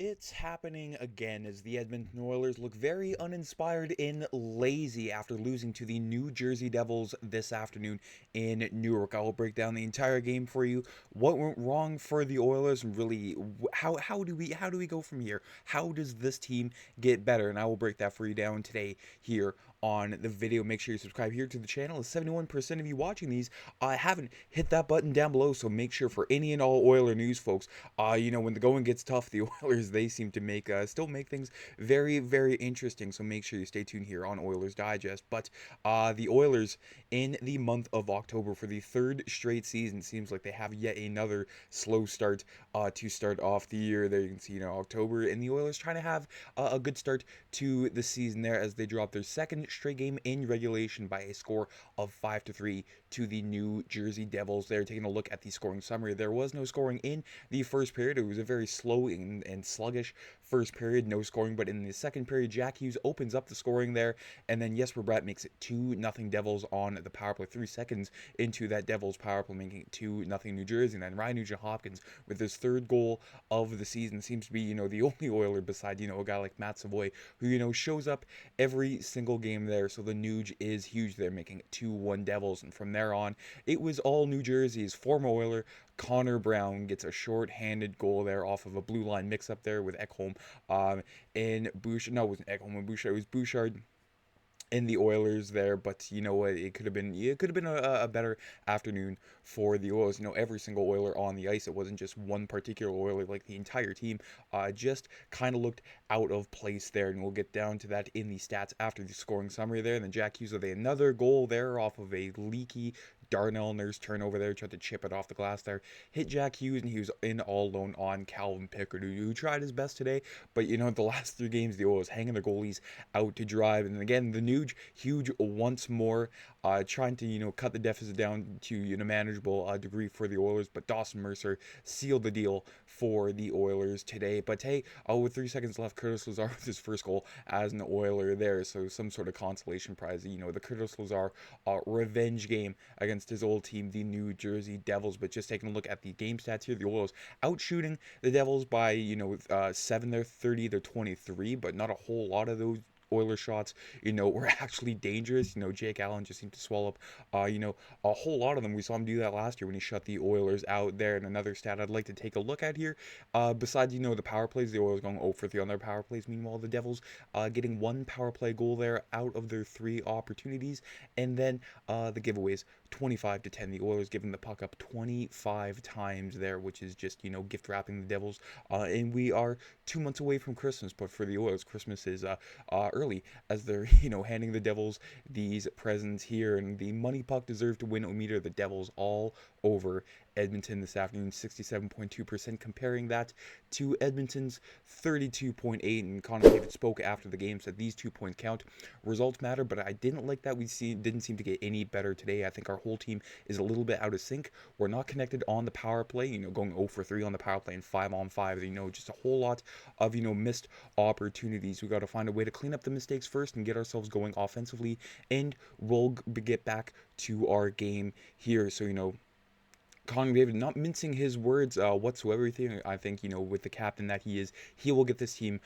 It's happening again as the Edmonton Oilers look very uninspired and lazy after losing to the New Jersey Devils this afternoon in Newark. I will break down the entire game for you. What went wrong for the Oilers, and really how do we go from here? How does this team get better? And I will break that for you down today here on the video. Make sure you subscribe here to the channel. As 71% of you watching these haven't hit that button down below, so make sure for any and all Oiler news, folks. When the going gets tough, the Oilers they seem to still make things very, very interesting. So make sure you stay tuned here on Oilers Digest. But the Oilers in the month of October for the third straight season seems like they have yet another slow start to start off the year. There you can see, October, and the Oilers trying to have a good start to the season there as they drop their second straight game in regulation by a score of 5-3 to the New Jersey Devils. They're taking a look at the scoring summary. There was no scoring in the first period. It was a very slow and sluggish first period, no scoring. But in the second period, Jack Hughes opens up the scoring there, and then Jesper Bratt makes it 2-0 Devils on the power play. 3 seconds into that Devils power play, making it 2-0 New Jersey. And then Ryan Nugent-Hopkins with his third goal of the season seems to be, the only Oiler beside, a guy like Matt Savoy, who, shows up every single game there. So the Nuge is huge there, making it 2-1 Devils. And from there on, it was all New Jersey's. Former Oiler Connor Brown gets a short-handed goal there off of a blue line mix-up there with Ekholm and Bouchard. No, it wasn't Ekholm and Bouchard. It was Bouchard in the Oilers there, but you know what? It could have been a better afternoon for the Oilers. Every single Oiler on the ice. It wasn't just one particular Oiler. Like the entire team, just kind of looked out of place there, and we'll get down to that in the stats after the scoring summary there. And then Jack Hughes with another goal there off of a leaky Darnell Nurse turnover there, tried to chip it off the glass there, hit Jack Hughes, and he was in all alone on Calvin Pickard, who tried his best today. But the last 3 games, the Oilers hanging their goalies out to dry. And again, the Nuge huge once more, trying to cut the deficit down to manageable degree for the Oilers. But Dawson Mercer sealed the deal for the Oilers today. But hey, with 3 seconds left, Curtis Lazar with his first goal as an Oiler there, so some sort of consolation prize. The Curtis Lazar revenge game against his old team, the New Jersey Devils. But just taking a look at the game stats here, the Oilers out shooting the Devils by 7 there, 30 to 23, but not a whole lot of those Oiler shots, were actually dangerous. Jake Allen just seemed to swallow up, a whole lot of them. We saw him do that last year when he shut the Oilers out there. And another stat I'd like to take a look at here, besides, the power plays, the Oilers going 0 for 3 on their power plays. Meanwhile, the Devils getting 1 power play goal there out of their 3 opportunities. And then the giveaways, 25-10. The Oilers giving the puck up 25 times there, which is just, gift wrapping the Devils. And we are 2 months away from Christmas, but for the Oilers, Christmas is early as they're handing the Devils these presents here. And the money puck deserved to win meter, the Devils all over Edmonton this afternoon, 67.2%, comparing that to Edmonton's 32.8. And Connor McDavid spoke after the game, said these 2 points count, results matter. But I didn't like that we didn't seem to get any better today. I think our whole team is a little bit out of sync. We're not connected on the power play, going 0 for 3 on the power play and 5 on 5. Just a whole lot of missed opportunities. We got to find a way to clean up the mistakes first and get ourselves going offensively, and we'll get back to our game here. So Connor McDavid not mincing his words whatsoever. I think, with the captain that he is, he will get this team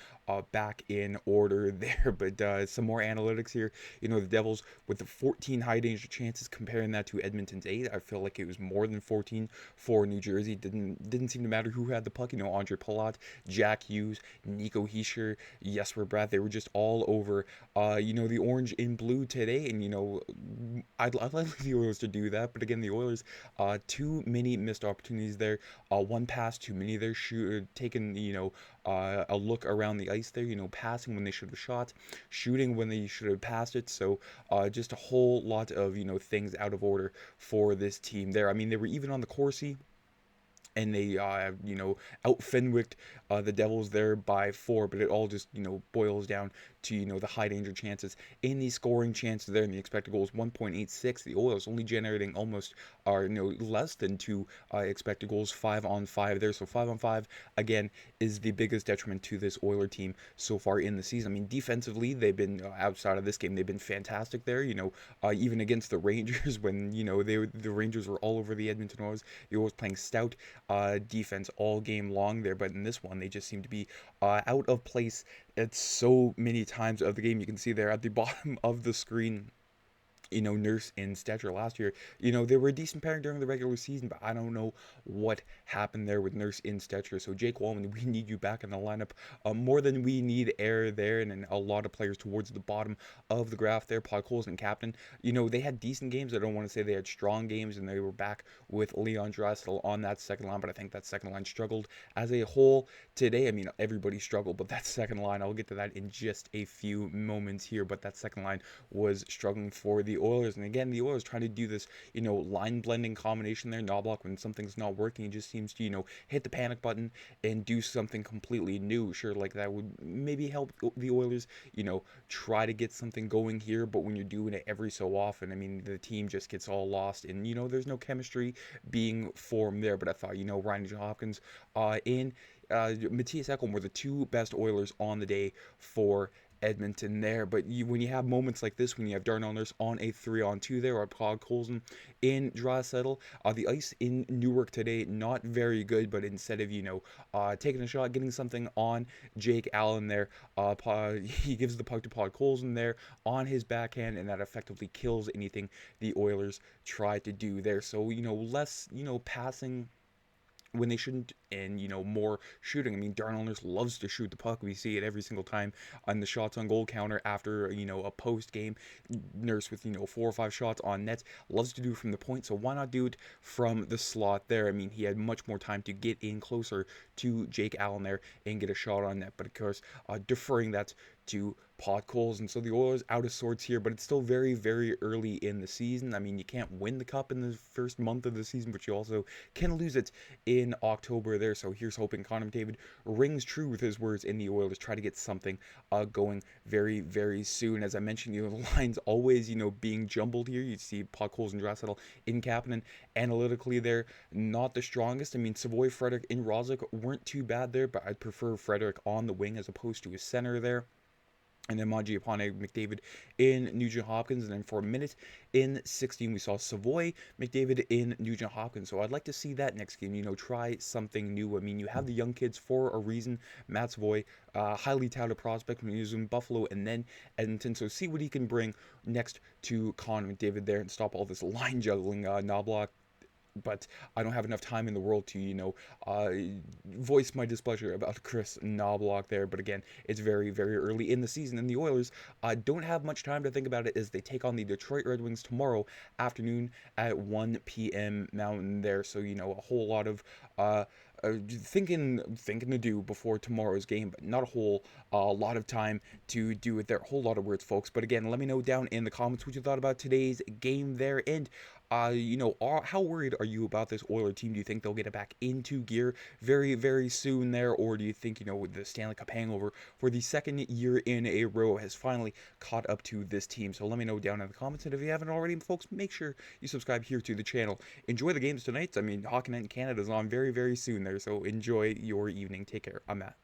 back in order there. But some more analytics here. The Devils with the 14 high danger chances, comparing that to Edmonton's 8. I feel like it was more than 14 for New Jersey. Didn't seem to matter who had the puck. Andre Palat, Jack Hughes, Nico Hischier, Jesper Bratt. They were just all over, the orange and blue today. And, I'd like the Oilers to do that. But again, the Oilers, too many missed opportunities there. 1 pass too many there. Taking a look around the ice there. Passing when they should have shot, shooting when they should have passed it. So just a whole lot of things out of order for this team there. I mean, they were even on the Corsi, and they out Fenwicked the Devils there by 4, but it all just boils down to, the high danger chances in the scoring chances there, and the expected goals 1.86. The Oilers only generating almost, or less than two expected goals, 5-on-5 there. So 5-on-5 again is the biggest detriment to this Oiler team so far in the season. I mean, defensively, they've been, outside of this game, they've been fantastic there. Even against the Rangers, when the Rangers were all over the Edmonton Oilers, the Oilers playing stout defense all game long there. But in this one, they just seem to be out of place at so many times of the game. You can see there at the bottom of the screen, Nurse and Stetcher last year, they were a decent pairing during the regular season, but I don't know what happened there with Nurse and Stetcher. So Jake Wallman, we need you back in the lineup more than we need air there, and then a lot of players towards the bottom of the graph there. Podkolzin, captain, they had decent games. I don't want to say they had strong games, and they were back with Leon Draisaitl on that second line, but I think that second line struggled as a whole today. I mean, everybody struggled, but that second line, I'll get to that in just a few moments here, but that second line was struggling for the Oilers. And again, the Oilers trying to do this, line blending combination there. Knoblauch, when something's not working, he just seems to, hit the panic button and do something completely new. Sure, like that would maybe help the Oilers, try to get something going here. But when you're doing it every so often, I mean, the team just gets all lost, and there's no chemistry being formed there. But I thought, Ryan Nugent-Hopkins and Matthias Ekholm were the two best Oilers on the day for Edmonton there. But when you have moments like this, when you have Darnell Nurse on a 3-on-2 there, or Podkolzin in Draisaitl, the ice in Newark today, not very good, but instead of, taking a shot, getting something on Jake Allen there, he gives the puck to Podkolzin there on his backhand, and that effectively kills anything the Oilers try to do there. So, less, passing when they shouldn't, and more shooting. I mean, Darnell Nurse loves to shoot the puck. We see it every single time on the shots on goal counter after a post game. Nurse with 4 or 5 shots on net loves to do it from the point, so why not do it from the slot there? I mean, he had much more time to get in closer to Jake Allen there and get a shot on net, but of course deferring that to Podkolzin. And so the Oilers out of sorts here, but it's still very, very early in the season. I mean, you can't win the cup in the first month of the season, but you also can lose it in October there. So here's hoping Connor McDavid rings true with his words in the Oilers try to get something going very, very soon. As I mentioned, the lines always, being jumbled here. You see Podkolzin and Draisaitl in Kapanen. Analytically, they're not the strongest. I mean, Savoy, Frederick, and Rosick weren't too bad there, but I'd prefer Frederick on the wing as opposed to a center there. And then Mangiapane, McDavid in Nugent-Hopkins. And then for a minute in 16, we saw Savoy, McDavid in Nugent-Hopkins. So I'd like to see that next game, try something new. I mean, you have the young kids for a reason. Matt Savoy, highly touted prospect when he was in Buffalo and then Edmonton. So see what he can bring next to Connor McDavid there and stop all this line juggling. Knoblauch, but I don't have enough time in the world to, voice my displeasure about Kris Knoblauch there. But again, it's very, very early in the season, and the Oilers don't have much time to think about it as they take on the Detroit Red Wings tomorrow afternoon at 1 p.m. Mountain there. So, a whole lot of thinking to do before tomorrow's game, but not a whole lot of time to do it there. A whole lot of words, folks. But again, let me know down in the comments what you thought about today's game there, and how worried are you about this Oiler team? Do you think they'll get it back into gear very, very soon there, or do you think, with the Stanley Cup hangover for the second year in a row has finally caught up to this team? So let me know down in the comments, and if you haven't already, folks, make sure you subscribe here to the channel. Enjoy the games tonight. I mean, Hockey Night in Canada is on very, very soon there, so enjoy your evening. Take care. I'm Matt.